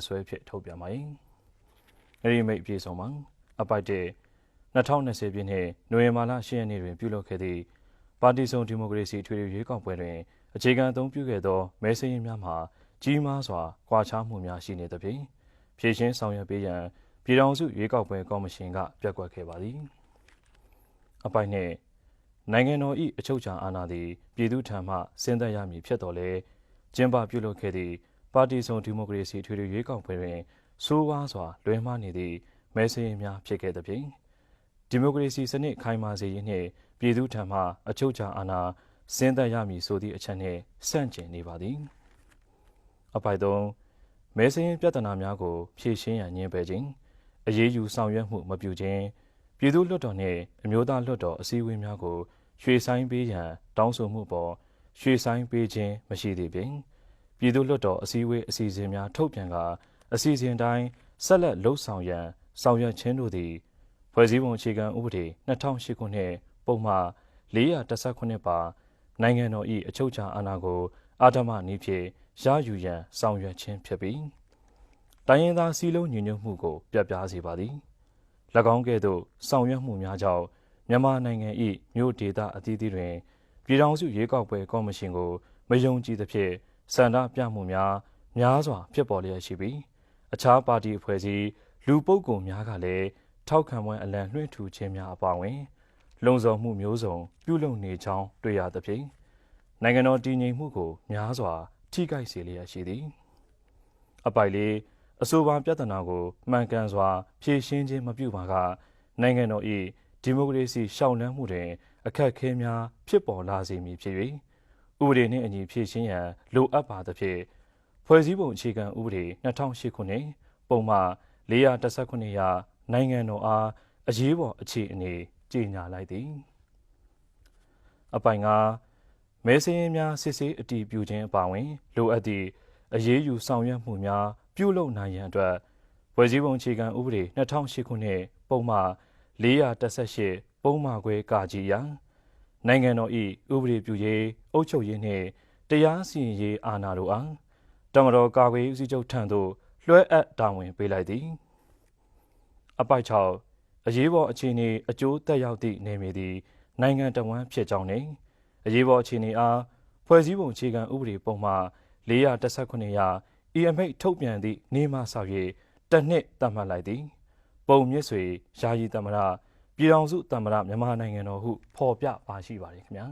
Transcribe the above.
ဆွဲဖြစ်ထုတ်ပြန်ပါတယ်။အဲဒီမိတ်ပြေဆုံးမှာအပိုက်တဲ့2020ပြည့်နှစ်နိုဝင်ဘာလ10ရက်နေ့တွင်ပြုလုပ်ခဲ့သည့်ပါတီစုံဒီမိုကရေစီထွေထွေရွေးကောက်ပွဲတွင်အခြေခံအသုံးပြုခဲ့သောမဲစာရင်းများမှာကြီးမားစွာကွာခြားမှုများရှိနေသဖြင့်ဖြည့်ရှင်းဆောင်ရွက်ပေးရန်ပြည်ထောင်စုရွေးကောက်ပွဲကော်မရှင်ကပြဋ္ဌာန်းခဲ့ပါသည်။အပိုက်နှင့်နိုင်ငံတော်၏အချုပ်အခြာအာဏာသည်ပြည်သူ့ထံမှဆင်းသက်ရမည်ဖြစ်တော်လဲကျင်းပပြုလုပ်ခဲ့သည့်ပါတီစုံဒီမိုကရေစီထွေထွေရွေးကောက်ပွဲတွင်ဆိုးဝါးစွာလွဲမှားနေသည့်မဲစာရင်းများဖြစ်ခဲ့သဖြင့်ဒီမိုကရေစီစနစ်ခိုင်မာစေရေးနှင့်ပြည်သူ့ထံမှအချုပ်အခြာအာဏာဆင်းသက်ရမည်ဆိုသည့်အချက်နှင့်ဆန့်ကျင်နေပါသည်။အပိုက်3မဲစာရင်းပြဿနာများကိုဖြေရှင်းရန်ညှင်းပယ်ခြင်းအရေးယူဆောင်ရွက်မှုမပြုခြင်းပြည်သူ့လွှတ်တော်နှင့်အမျိုးသားလွှတ်တော်အစည်းအဝေးများကိုရွှေ့ဆိုင်းပေးရန်တောင်းဆိုမှုပေါ်ရွှေ့ဆိုင်းပေးခြင်းမရှိသည့်ပြင်ပြည်သူ့လွှတ်တော်အစည်းအဝေးအစီအစဉ်များထုတ်ပြန်ကာအစီအစဉ်တိုင်းဆက်လက်လှုပ်ဆောင်ရန်ဆောင်ရွက်ခြင်းတို့သည်ဖွဲ့စည်းပုံအခြေခံဥပဒေ2008ခုနှစ်ပုံမှန်418ပါနိုင်ငံတော်၏အချုပ်အခြာအာဏာကိုအာဓမနည်းဖြင့်ရယူရန်ဆောင်ရွက်ခြင်းဖြစ်ပြီးတိုင်းရင်းသားစည်းလုံးညီညွတ်မှုကိုပြပြစေပါသည်၎င်းကဲ့သို့ဆောင်ရွက်မှုများကြောင့်မြန်မာနိုင်ငံ၏မြို့ဒေသအသီးသီးတွင်ပြည်ထောင်စုရွေးကောက်ပွဲကော်မရှင်ကိုမယုံကြည်သဖြင့်ဆန္ဒပြမှုများစွာဖြစ်ပေါ်လျက်ရှိပြီးအခြားပါတီအဖွဲ့အစည်းလူပုဂ္ဂိုလ်များကလည်းထောက်ခံပွဲအလံလွှင့်ထူခြင်းများအပါအဝင်လုံခြုံမှုမျိုးစုံပြုလုပ်နေကြောင်းတွေ့ရသဖြင့်နိုင်ငံတော်တည်ငြိမ်မှုကိုများစွာထိခိုက်စေလျက်ရှိသည်အပိုက်လေးအဆိုပါပြဿနာကိုမှန်ကန်စွာဖြေရှင်းခြင်းမပြုပါကနိုင်ငံတော်၏ဒီမိုကရေစီရှောင်လန်းမှုတွင်အခက်အခဲများဖြစ်ပေါ်လာစေမည်ဖြစ်၍ဥပဒေနှင့်အညီဖြေရှင်းရန်လိုအပ်ပါသဖြင့်ဖွဲ့စည်းပုံအခြေခံဥပဒေ2008ခုနှစ်ပုံမှန်419အရနိုင်ငံတော်အားအရေးပေါ်အခြေအနေကြေညာလိုက်သည်အပိုင်ကမဲစာရင်းများစစ်ဆေးအတည်ပြုခြင်းအပါအဝင်လိုအပ်သည့်အရေးယူဆောင်ရွက်မှုများပြုလုပ်နိုင်ရန်အတွက်ဖွဲ့စည်းပုံအခြေခံဥပဒေ2008ခုနှစ်ပုံမှန်418ပုံမှန်ခွဲကာကြီးရာနိုင်ငံတော်၏ဥပဒေပြုရေးအုပ်ချုပ်ရေးနှင့်တရားစီရင်ရေးအာဏာတို့အားတမတော်ကာကွယ်ရေးဦးစီးချုပ်ထံသို့လွှဲအပ်တာဝန်ပေးလိုက်သည်အပိုက်6အရေးပေါ်အခြေအနေအကျိုးသက်ရောက်သည့်နေမည်သည်နိုင်ငံတော်ဝန်ဖြစ်ကြောင်းနှင့်အရေးပေါ်အခြေအနေအားဖွဲ့စည်းပုံအခြေခံဥပဒေပုံမှ419ရာဤအမိန့်ထုတ်ပြန်သည့်နေ့မှစ၍တစ်နှစ်သတ်မှတ်လိုက်သည်ပုံမြင့်စွေယာယီသမ္မတပြည်ထောင်စုသမ္မတမြန်မာနိုင်ငံတော်ဟုဖော်ပြပါရှိပါတယ်ခင်ဗျာ